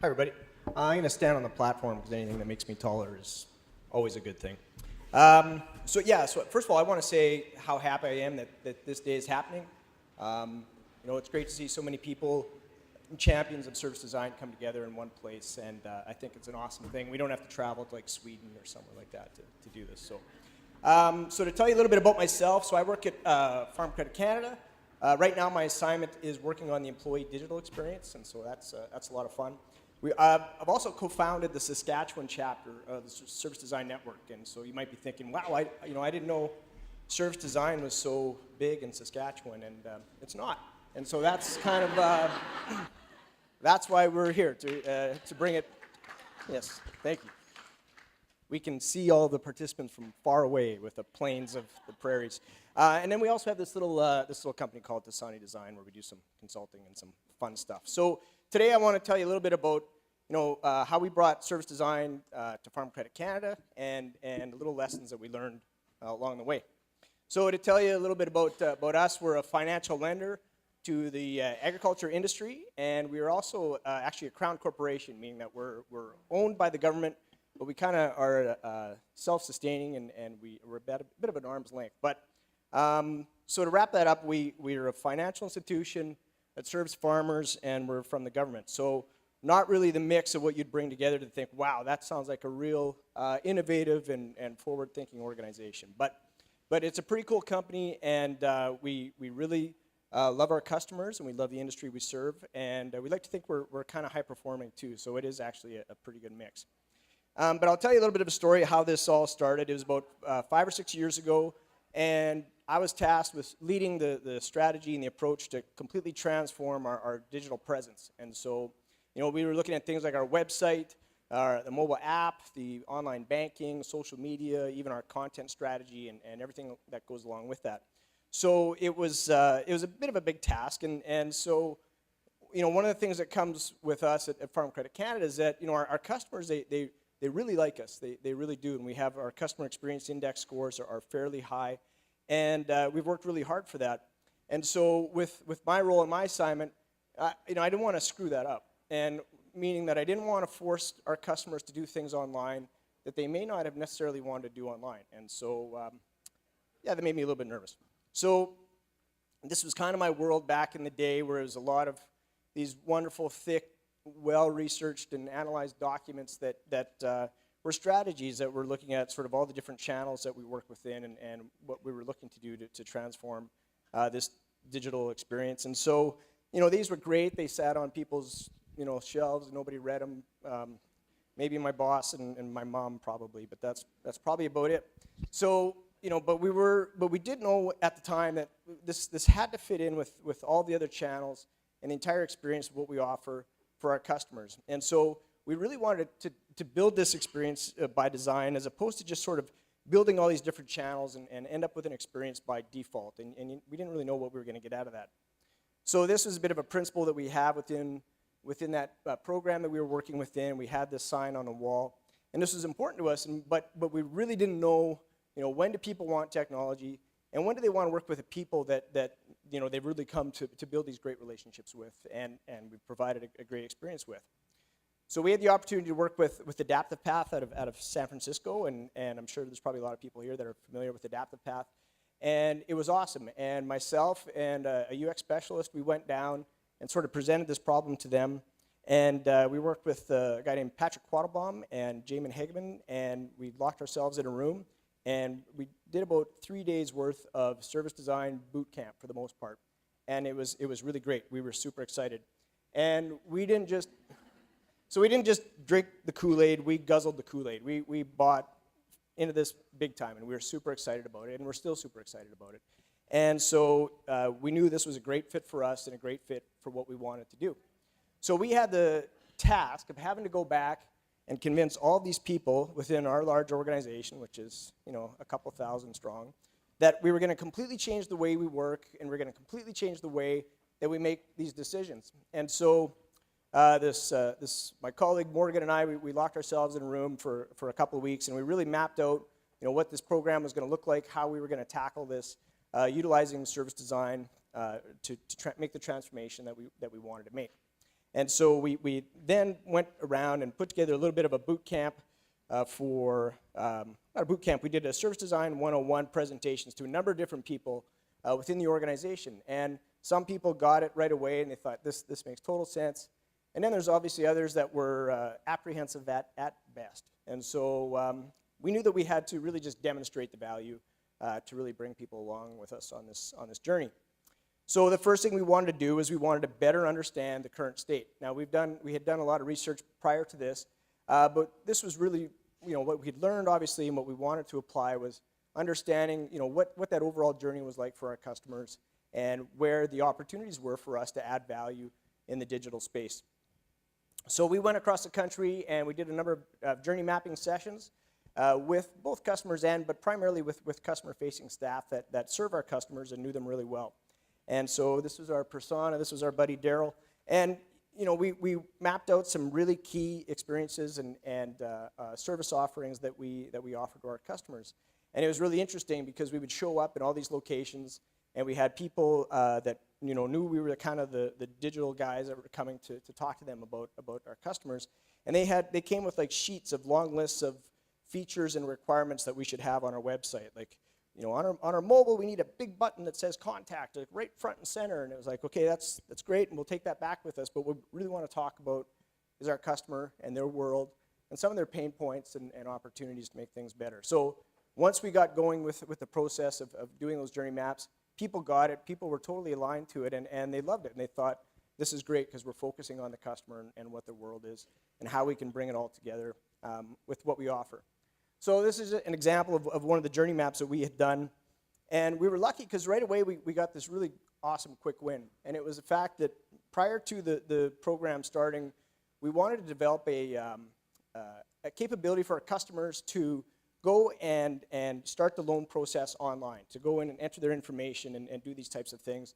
Hi, everybody. I'm going to stand on the platform because anything that makes me taller is always a good thing. So first of all, I want to say how happy I am that this day is happening. It's great to see so many people, champions of service design, come together in one place, and I think it's an awesome thing. We don't have to travel to like Sweden or somewhere like that to do this. So to tell you a little bit about myself, so I work at Farm Credit Canada. Right now, my assignment is working on the employee digital experience, and so that's a lot of fun. I've also co-founded the Saskatchewan chapter of the Service Design Network, and so you might be thinking, wow, I didn't know service design was so big in Saskatchewan, and it's not. And so that's kind of that's why we're here to bring it. Yes, thank you. We can see all the participants from far away with the plains of the prairies, and then we also have this little company called Dasani Design where we do some consulting and some fun stuff. So today I want to tell you a little bit about how we brought service design to Farm Credit Canada and the little lessons that we learned along the way. So to tell you a little bit about us, we're a financial lender to the agriculture industry, and we are also actually a crown corporation, meaning that we're owned by the government, but we kind of are self-sustaining and we're about a bit of an arm's length. But so to wrap that up, we're a financial institution that serves farmers, and we're from the government. So not really the mix of what you'd bring together to think, wow, that sounds like a real innovative and forward-thinking organization. But it's a pretty cool company, and we really love our customers, and we love the industry we serve, and we like to think we're kind of high-performing too, so it is actually a pretty good mix. But I'll tell you a little bit of a story of how this all started. It was about 5 or 6 years ago, and I was tasked with leading the strategy and the approach to completely transform our digital presence. And so, we were looking at things like our website, the mobile app, the online banking, social media, even our content strategy, and everything that goes along with that. So it was a bit of a big task, and so one of the things that comes with us at Farm Credit Canada is that our customers they really like us. They really do, and we have our customer experience index scores are fairly high. And we've worked really hard for that. And so with my role and my assignment, I didn't want to screw that up. And meaning that I didn't want to force our customers to do things online that they may not have necessarily wanted to do online. And so, that made me a little bit nervous. So this was kind of my world back in the day, where it was a lot of these wonderful, thick, well-researched and analyzed documents that were strategies that we're looking at sort of all the different channels that we work within and what we were looking to do to transform this digital experience. And so, these were great. They sat on people's, shelves. Nobody read them. Maybe my boss and my mom probably, but that's probably about it. So, but we did know at the time that this had to fit in with all the other channels and the entire experience of what we offer for our customers. And so we really wanted to build this experience by design, as opposed to just sort of building all these different channels and end up with an experience by default. And we didn't really know what we were going to get out of that. So this was a bit of a principle that we have within that program that we were working within. We had this sign on the wall, and this was important to us. But we really didn't know, when do people want technology, and when do they want to work with the people that they've really come to build these great relationships with, and we've provided a great experience with. So we had the opportunity to work with Adaptive Path out of San Francisco, and I'm sure there's probably a lot of people here that are familiar with Adaptive Path. And it was awesome. And myself and a UX specialist, we went down and sort of presented this problem to them. And we worked with a guy named Patrick Quattlebaum and Jamin Hageman, and we locked ourselves in a room, and we did about 3 days worth of service design boot camp for the most part. And it was really great. We were super excited. And we didn't just drink the Kool-Aid, we guzzled the Kool-Aid. We bought into this big time, and we were super excited about it, and we're still super excited about it. And so we knew this was a great fit for us and a great fit for what we wanted to do. So we had the task of having to go back and convince all these people within our large organization, which is a couple thousand strong, that we were going to completely change the way we work, and we're going to completely change the way that we make these decisions. And so my colleague Morgan and I, we locked ourselves in a room for a couple of weeks, and we really mapped out what this program was going to look like, how we were going to tackle this, utilizing service design to make the transformation that we wanted to make. And so we then went around and put together a little bit of a boot camp not a boot camp, we did a Service Design 101 presentations to a number of different people within the organization. And some people got it right away and they thought, this makes total sense. And then there's obviously others that were apprehensive at best. And so we knew that we had to really just demonstrate the value to really bring people along with us on this journey. So the first thing we wanted to do is we wanted to better understand the current state. Now we had done a lot of research prior to this, but this was really, what we'd learned obviously, and what we wanted to apply was understanding, what that overall journey was like for our customers and where the opportunities were for us to add value in the digital space. So we went across the country and we did a number of journey mapping sessions with both customers but primarily with customer-facing staff that serve our customers and knew them really well. And so this was our persona, this was our buddy Daryl, and we mapped out some really key experiences and service offerings that we offer to our customers. And it was really interesting because we would show up in all these locations, and we had people that knew we were kind of the digital guys that were coming to talk to them about our customers. And they came with like sheets of long lists of features and requirements that we should have on our website. Like, on our mobile, we need a big button that says contact, like right front and center. And it was like, okay, that's great, and we'll take that back with us. But what we really want to talk about is our customer and their world and some of their pain points and opportunities to make things better. So once we got going with the process of doing those journey maps, people got it. People were totally aligned to it, and they loved it. And they thought, this is great because we're focusing on the customer and what their world is and how we can bring it all together with what we offer. So this is an example of one of the journey maps that we had done. And we were lucky because right away we got this really awesome quick win. And it was the fact that prior to the program starting, we wanted to develop a capability for our customers to go and start the loan process online, to go in and enter their information and do these types of things.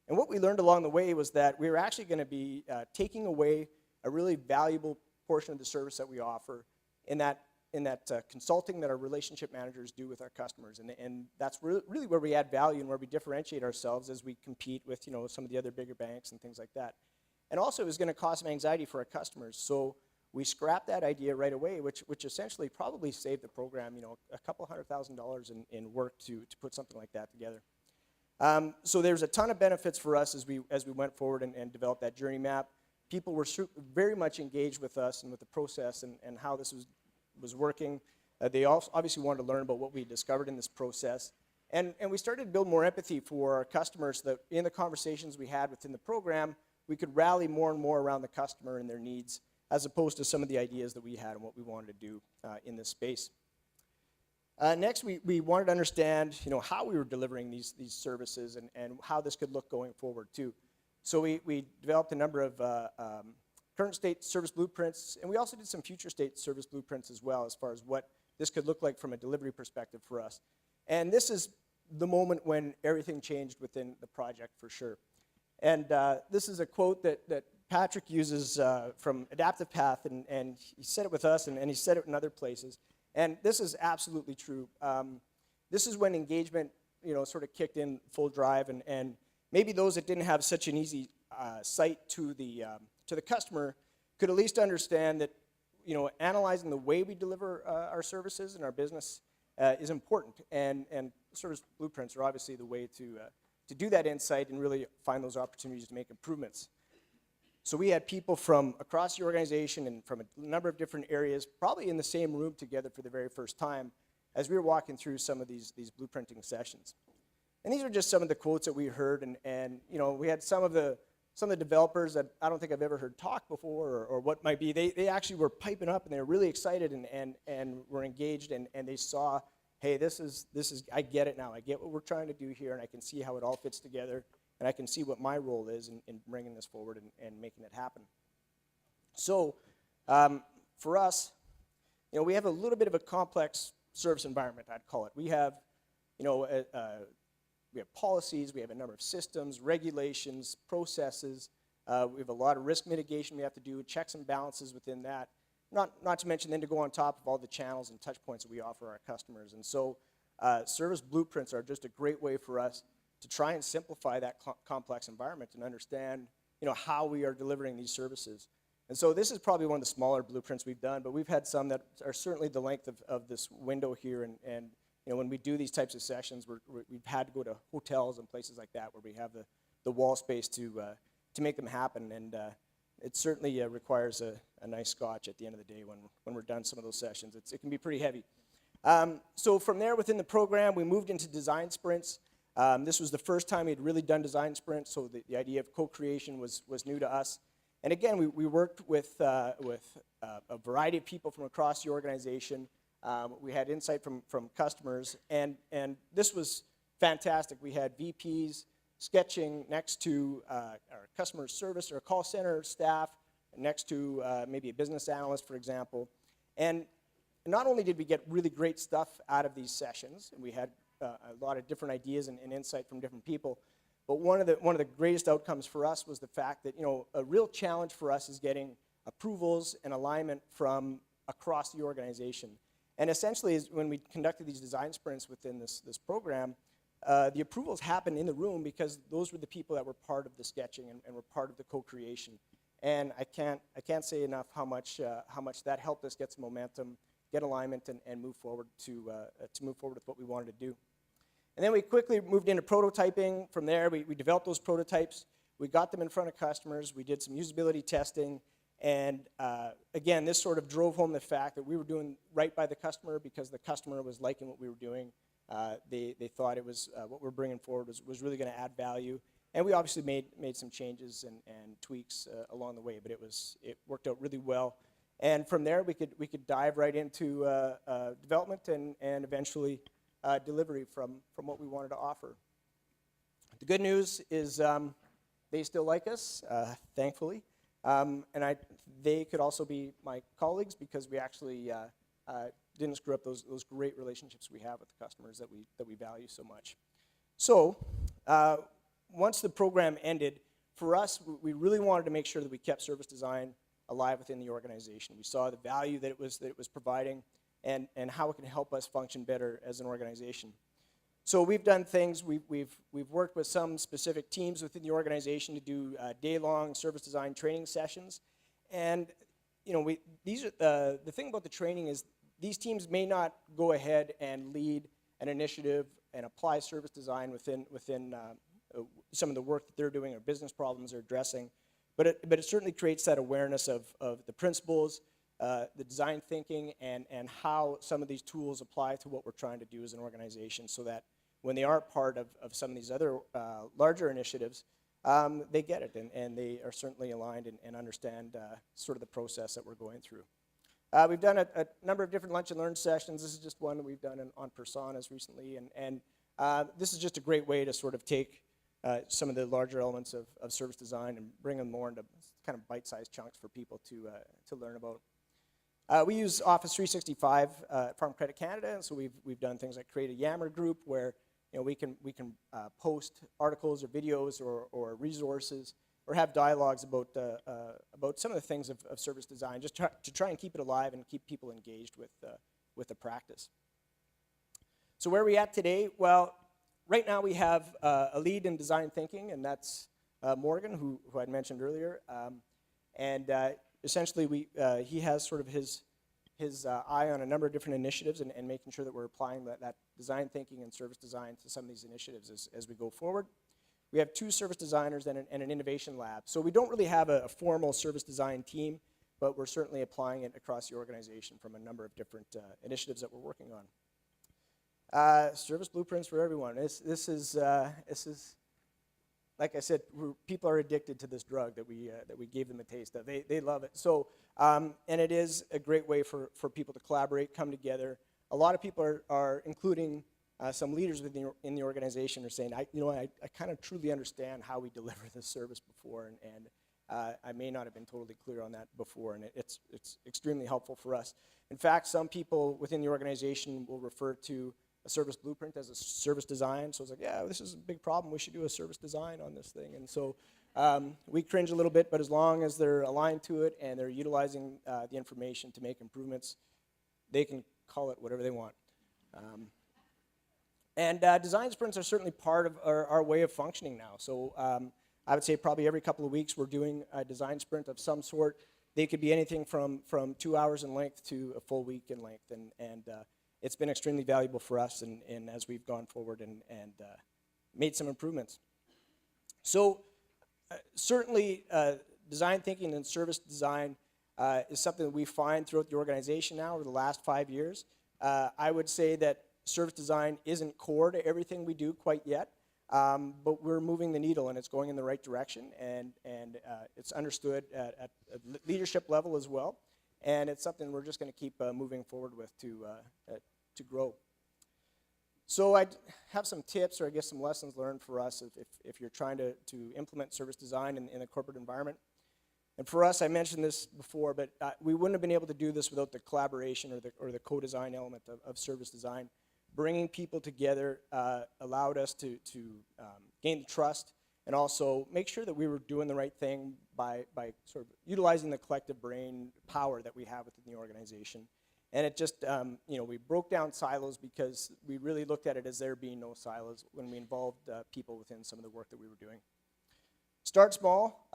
And what we learned along the way was that we were actually going to be taking away a really valuable portion of the service that we offer in that consulting that our relationship managers do with our customers. And that's really where we add value and where we differentiate ourselves as we compete with some of the other bigger banks and things like that. And also it was going to cause some anxiety for our customers. So we scrapped that idea right away, which essentially probably saved the program a couple $100,000 in work to put something like that together. So there's a ton of benefits for us as we went forward and developed that journey map. People were very much engaged with us and with the process and how this was working. They also obviously wanted to learn about what we discovered in this process. And we started to build more empathy for our customers so that in the conversations we had within the program, we could rally more and more around the customer and their needs as opposed to some of the ideas that we had and what we wanted to do in this space. Next, we wanted to understand how we were delivering these services and how this could look going forward too. So we developed a number of current state service blueprints, and we also did some future state service blueprints as well as far as what this could look like from a delivery perspective for us. And this is the moment when everything changed within the project for sure. And this is a quote that Patrick uses from Adaptive Path, and he said it with us, and he said it in other places. And this is absolutely true. This is when engagement sort of kicked in full drive, and maybe those that didn't have such an easy sight to the customer could at least understand that analyzing the way we deliver our services and our business is important, and service blueprints are obviously the way to do that insight and really find those opportunities to make improvements. So we had people from across the organization and from a number of different areas probably in the same room together for the very first time as we were walking through some of these blueprinting sessions. And these are just some of the quotes that we heard, and we had some of the developers that I don't think I've ever heard talk before or what might be. They actually were piping up and they were really excited and were engaged, and they saw, hey, this is I get it now. I get what we're trying to do here, and I can see how it all fits together, and I can see what my role is in bringing this forward and making it happen. So for us, we have a little bit of a complex service environment, I'd call it. We have, we have policies, we have a number of systems, regulations, processes. We have a lot of risk mitigation we have to do, checks and balances within that. Not to mention then to go on top of all the channels and touch points that we offer our customers. And so service blueprints are just a great way for us to try and simplify that complex environment and understand, how we are delivering these services. And so this is probably one of the smaller blueprints we've done, but we've had some that are certainly the length of this window here. And when we do these types of sessions, we've had to go to hotels and places like that where we have the wall space to make them happen. And it certainly requires a nice scotch at the end of the day when we're done some of those sessions. It can be pretty heavy. So from there, within the program, we moved into design sprints. This was the first time we'd really done design sprints, so the idea of co-creation was new to us. And again, we worked with a variety of people from across the organization. We had insight from customers, and this was fantastic. We had VPs sketching next to our customer service or call center staff, next to maybe a business analyst, for example. And not only did we get really great stuff out of these sessions, and we had a lot of different ideas and insight from different people, but one of the greatest outcomes for us was the fact that a real challenge for us is getting approvals and alignment from across the organization. And essentially, when we conducted these design sprints within this program, the approvals happened in the room because those were the people that were part of the sketching and were part of the co-creation. And I can't say enough how much that helped us get some momentum, get alignment, and move forward to move forward with what we wanted to do. And then we quickly moved into prototyping. From there, we developed those prototypes. We got them in front of customers. We did some usability testing. And again, this sort of drove home the fact that we were doing right by the customer because the customer was liking what we were doing. They thought it was what we're bringing forward was really going to add value. And we obviously made some changes and tweaks along the way, but it worked out really well. And from there, we could dive right into development and eventually delivery from what we wanted to offer. The good news is they still like us, thankfully. And they could also be my colleagues because we actually didn't screw up those great relationships we have with the customers that we value so much. So once the program ended, for us, we really wanted to make sure that we kept service design alive within the organization. We saw the value that it was providing and how it can help us function better as an organization. So we've done things. We've worked with some specific teams within the organization to do day-long service design training sessions. And the thing about the training is these teams may not go ahead and lead an initiative and apply service design within some of the work that they're doing or business problems they're addressing. But it certainly creates that awareness of the principles, the design thinking, and how some of these tools apply to what we're trying to do as an organization so that when they are part of some of these other larger initiatives, they get it and they are certainly aligned and understand sort of the process that we're going through. We've done a number of different lunch and learn sessions. This is just one that we've done on personas recently, and this is just a great way to sort of take some of the larger elements of service design and bring them more into kind of bite-sized chunks for people to learn about. We use Office 365 at Farm Credit Canada, and so we've done things like create a Yammer group where we can post articles or videos or resources or have dialogues about some of the things of service design, just to try and keep it alive and keep people engaged with the practice. So where are we at today? Well, right now we have a lead in design thinking, and that's Morgan, who I'd mentioned earlier. Essentially, he has sort of his eye on a number of different initiatives and making sure that we're applying that design thinking and service design to some of these initiatives as we go forward. We have 2 service designers and an innovation lab. So we don't really have a formal service design team, but we're certainly applying it across the organization from a number of different initiatives that we're working on. Service blueprints for everyone. This is like I said, people are addicted to this drug that we gave them a taste of. They love it. So, and it is a great way for people to collaborate, come together. A lot of people are including some leaders in the organization are saying, I kind of truly understand how we deliver this service before, and I may not have been totally clear on that before, and it's extremely helpful for us. In fact, some people within the organization will refer to a service blueprint as a service design. So it's like, yeah, this is a big problem. We should do a service design on this thing. And so we cringe a little bit, but as long as they're aligned to it and they're utilizing the information to make improvements, they can call it whatever they want. And design sprints are certainly part of our way of functioning now. So I would say probably every couple of weeks we're doing a design sprint of some sort. They could be anything from 2 hours in length to a full week in length, and it's been extremely valuable for us and as we've gone forward and made some improvements. So certainly design thinking and service design is something that we find throughout the organization now over the last 5 years. I would say that service design isn't core to everything we do quite yet, but we're moving the needle and it's going in the right direction, and it's understood at a leadership level as well, and it's something we're just going to keep moving forward with to grow. So I have some tips, or I guess some lessons learned for us if you're trying to implement service design in a corporate environment. And for us, I mentioned this before, but we wouldn't have been able to do this without the collaboration or the co-design element of service design. Bringing people together allowed us to gain the trust and also make sure that we were doing the right thing by sort of utilizing the collective brain power that we have within the organization. And it just, we broke down silos because we really looked at it as there being no silos when we involved people within some of the work that we were doing. Start small.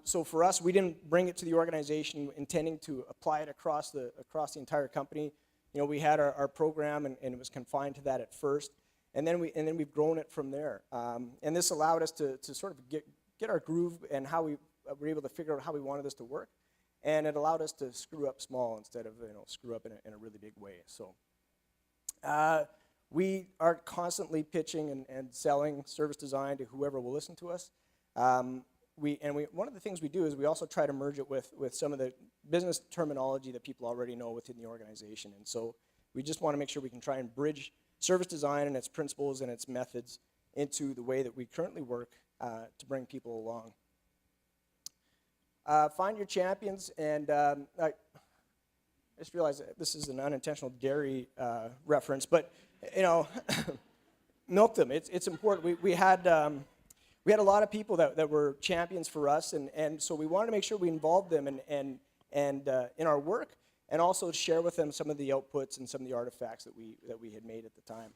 So for us, we didn't bring it to the organization intending to apply it across the entire company. We had our program, and it was confined to that at first, and then we've grown it from there. And this allowed us to sort of get our groove and how we were able to figure out how we wanted this to work. And it allowed us to screw up small instead of screw up in a really big way. So we are constantly pitching and selling service design to whoever will listen to us. One of the things we do is we also try to merge it with some of the business terminology that people already know within the organization. And so we just want to make sure we can try and bridge service design and its principles and its methods into the way that we currently work to bring people along. Find your champions, and I just realized that this is an unintentional dairy reference, but milk them. It's important. We had a lot of people that were champions for us, and so we wanted to make sure we involved them and in our work, and also share with them some of the outputs and some of the artifacts that we had made at the time.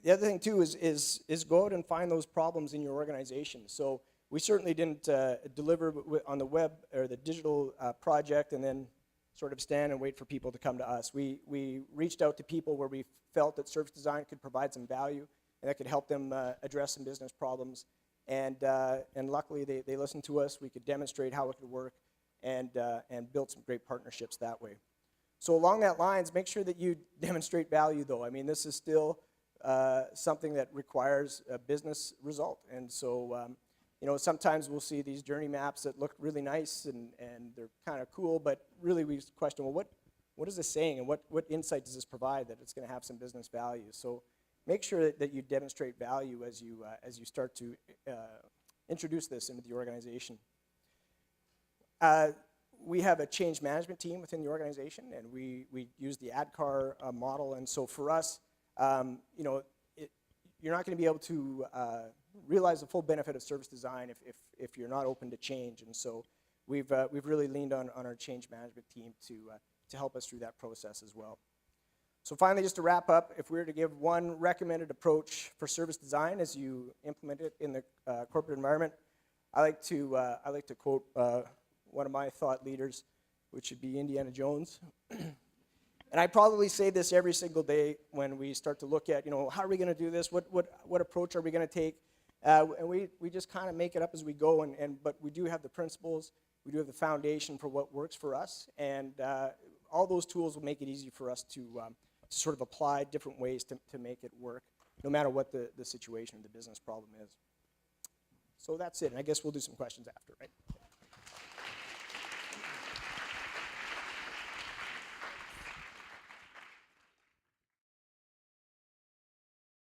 The other thing too is go out and find those problems in your organization. So we certainly didn't deliver on the web or the digital project and then sort of stand and wait for people to come to us. We reached out to people where we felt that service design could provide some value and that could help them address some business problems. And luckily they listened to us. We could demonstrate how it could work and build some great partnerships that way. So along that lines, make sure that you demonstrate value though. I mean, this is still something that requires a business result. And so sometimes we'll see these journey maps that look really nice and they're kind of cool, but really we question, well, what is this saying and what insight does this provide that it's going to have some business value? So make sure that you demonstrate value as you start to introduce this into the organization. We have a change management team within the organization, and we use the ADCAR model, and so for us, you're not going to be able to realize the full benefit of service design if you're not open to change, and so we've really leaned on our change management team to help us through that process as well. So finally, just to wrap up, if we were to give one recommended approach for service design as you implement it in the corporate environment, I like to quote one of my thought leaders, which would be Indiana Jones. And I probably say this every single day when we start to look at, how are we going to do this? What approach are we going to take? And we just kind of make it up as we go. But we do have the principles. We do have the foundation for what works for us. And all those tools will make it easy for us to sort of apply different ways to make it work, no matter what the situation or the business problem is. So that's it. And I guess we'll do some questions after, right?